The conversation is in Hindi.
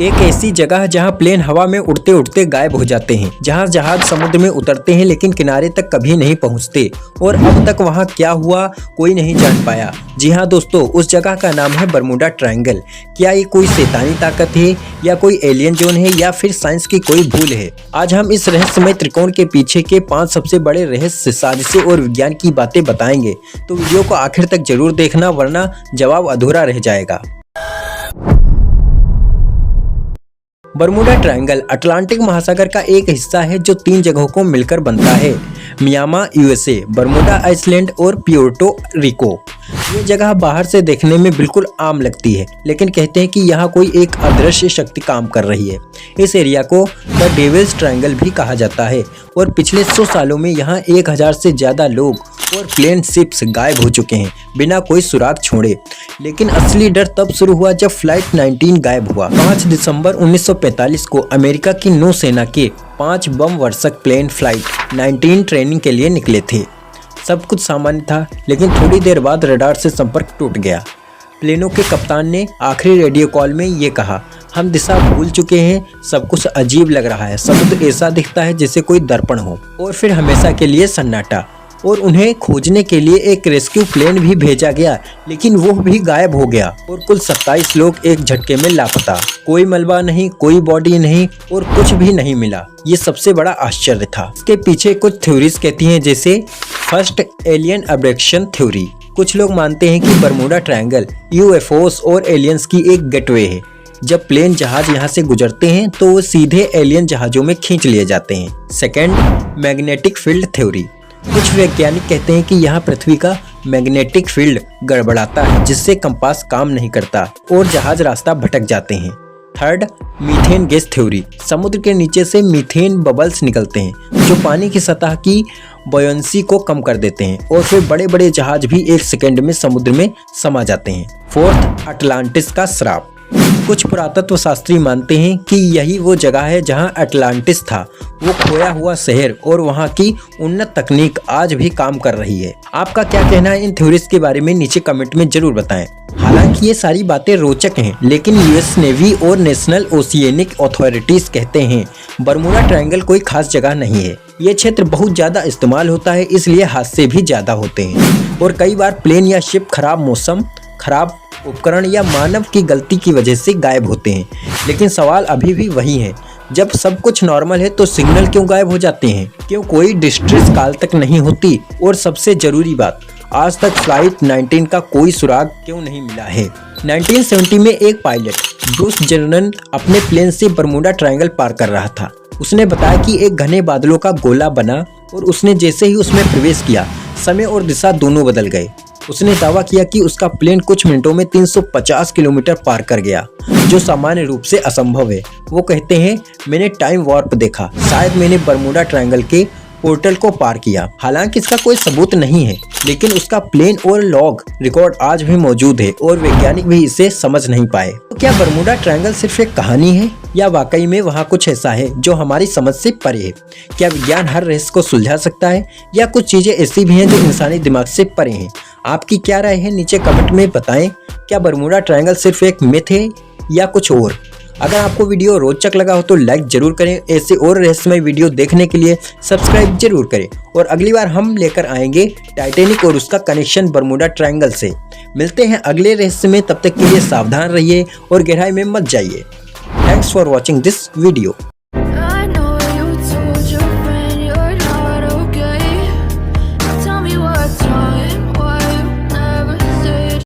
एक ऐसी जगह जहां प्लेन हवा में उड़ते उड़ते गायब हो जाते हैं, जहां जहाज समुद्र में उतरते हैं लेकिन किनारे तक कभी नहीं पहुंचते और अब तक वहां क्या हुआ कोई नहीं जान पाया। जी हां दोस्तों, उस जगह का नाम है बरमूडा ट्रायंगल। क्या ये कोई शैतानी ताकत है या कोई एलियन जोन है या फिर साइंस की कोई भूल है? आज हम इस रहस्यमय त्रिकोण के पीछे के 5 सबसे बड़े रहस्य, साजिशें और विज्ञान की बातें बताएंगे, तो वीडियो को आखिर तक जरूर देखना वरना जवाब अधूरा रह जाएगा। बरमूडा ट्रायंगल अटलांटिक महासागर का एक हिस्सा है जो 3 जगहों को मिलकर बनता है, मियामा यूएसए, बरमूडा आइसलैंड और प्यूर्टो रिको। ये जगह बाहर से देखने में बिल्कुल आम लगती है, लेकिन कहते हैं कि यहाँ कोई एक अदृश्य शक्ति काम कर रही है। इस एरिया को द डेविल्स ट्रायंगल भी कहा जाता है और पिछले 100 सालों में यहाँ 1000 से ज्यादा लोग और प्लेन शिप्स गायब हो चुके हैं बिना कोई सुराग छोड़े। लेकिन असली डर तब शुरू हुआ जब फ्लाइट 19 गायब हुआ। 5 दिसंबर 1945 को अमेरिका की नौसेना के 5 बम वर्षक प्लेन फ्लाइट 19 ट्रेनिंग के लिए निकले थे। सब कुछ सामान्य था, लेकिन थोड़ी देर बाद रडार से संपर्क टूट गया। प्लेनों के कप्तान ने आखिरी रेडियो कॉल में ये कहा, हम दिशा भूल चुके हैं, सब कुछ अजीब लग रहा है, समुद्र ऐसा दिखता है जैसे कोई दर्पण हो। और फिर हमेशा के लिए सन्नाटा और उन्हें खोजने के लिए एक रेस्क्यू प्लेन भी भेजा गया, लेकिन वो भी गायब हो गया और कुल 27 लोग एक झटके में लापता। कोई मलबा नहीं, कोई बॉडी नहीं और कुछ भी नहीं मिला। ये सबसे बड़ा आश्चर्य था। इसके पीछे कुछ थ्योरीज कहती हैं, जैसे फर्स्ट एलियन अब्डक्शन थ्योरी। कुछ लोग मानते हैं कि बरमूडा ट्रायंगल यूएफओस और एलियंस की एक गेटवे है। जब प्लेन जहाज यहाँ से गुजरते हैं तो वो सीधे एलियन जहाजों में खींच लिए जाते हैं। Second, magnetic field theory. कुछ वैज्ञानिक कहते हैं कि यहाँ पृथ्वी का मैग्नेटिक फील्ड गड़बड़ाता है, जिससे कंपास काम नहीं करता और जहाज रास्ता भटक जाते हैं। Third, methane gas theory. समुद्र के नीचे से मीथेन बबल्स निकलते हैं जो पानी की सतह की बॉयंसी को कम कर देते हैं और फिर बड़े बड़े जहाज भी 1 सेकंड में समुद्र में समा जाते हैं। फोर्थ, अटलांटिस का श्राप। कुछ पुरातत्व शास्त्री मानते हैं कि यही वो जगह है जहां अटलांटिस था, वो खोया हुआ शहर, और वहां की उन्नत तकनीक आज भी काम कर रही है। आपका क्या कहना है इन थ्योरीज के बारे में नीचे कमेंट में जरूर बताएं। हालांकि ये सारी बातें रोचक हैं, लेकिन यूएस नेवी और नेशनल ओशियनिक अथॉरिटीज कहते हैं बरमूडा ट्रायंगल कोई खास जगह नहीं है। ये क्षेत्र बहुत ज्यादा इस्तेमाल होता है, इसलिए हादसे भी ज्यादा होते हैं और कई बार प्लेन या शिप खराब मौसम, खराब उपकरण या मानव की गलती की वजह से गायब होते हैं। लेकिन सवाल अभी भी वही है, जब सब कुछ नॉर्मल है तो सिग्नल क्यों गायब हो जाते हैं? क्यों कोई डिस्ट्रेस कॉल तक नहीं होती? और सबसे जरूरी बात, आज तक फ्लाइट 19 का कोई सुराग क्यों नहीं मिला है? 1970 में एक पायलट ब्रूस जेनरन अपने प्लेन से बरमूडा ट्रायंगल पार कर रहा था। उसने बताया कि एक घने बादलों का गोला बना और उसने जैसे ही उसमें प्रवेश किया, समय और दिशा दोनों बदल गए। उसने दावा किया कि उसका प्लेन कुछ मिनटों में 350 किलोमीटर पार कर गया, जो सामान्य रूप से असंभव है। वो कहते हैं, मैंने टाइम वार्प देखा, शायद मैंने बरमूडा ट्रायंगल के पोर्टल को पार किया। हालांकि इसका कोई सबूत नहीं है, लेकिन उसका प्लेन और लॉग रिकॉर्ड आज भी मौजूद है और वैज्ञानिक भी इसे समझ नहीं पाए। तो क्या बरमूडा ट्रायंगल सिर्फ एक कहानी है या वाकई में वहाँ कुछ ऐसा है जो हमारी समझ से परे है? क्या विज्ञान हर रहस्य को सुलझा सकता है या कुछ चीजें ऐसी भी हैं जो इंसानी दिमाग से परे हैं? आपकी क्या राय है नीचे कमेंट में बताएं। क्या बरमूडा ट्रायंगल सिर्फ एक मिथ है या कुछ और? अगर आपको वीडियो रोचक लगा हो तो लाइक जरूर करें। ऐसे और रहस्यमय वीडियो देखने के लिए सब्सक्राइब जरूर करें और अगली बार हम लेकर आएंगे टाइटैनिक और उसका कनेक्शन बरमूडा ट्रायंगल से। मिलते हैं अगले रहस्य में, तब तक के लिए सावधान रहिए और गहराई में मत जाइए। Thanks for watching this video.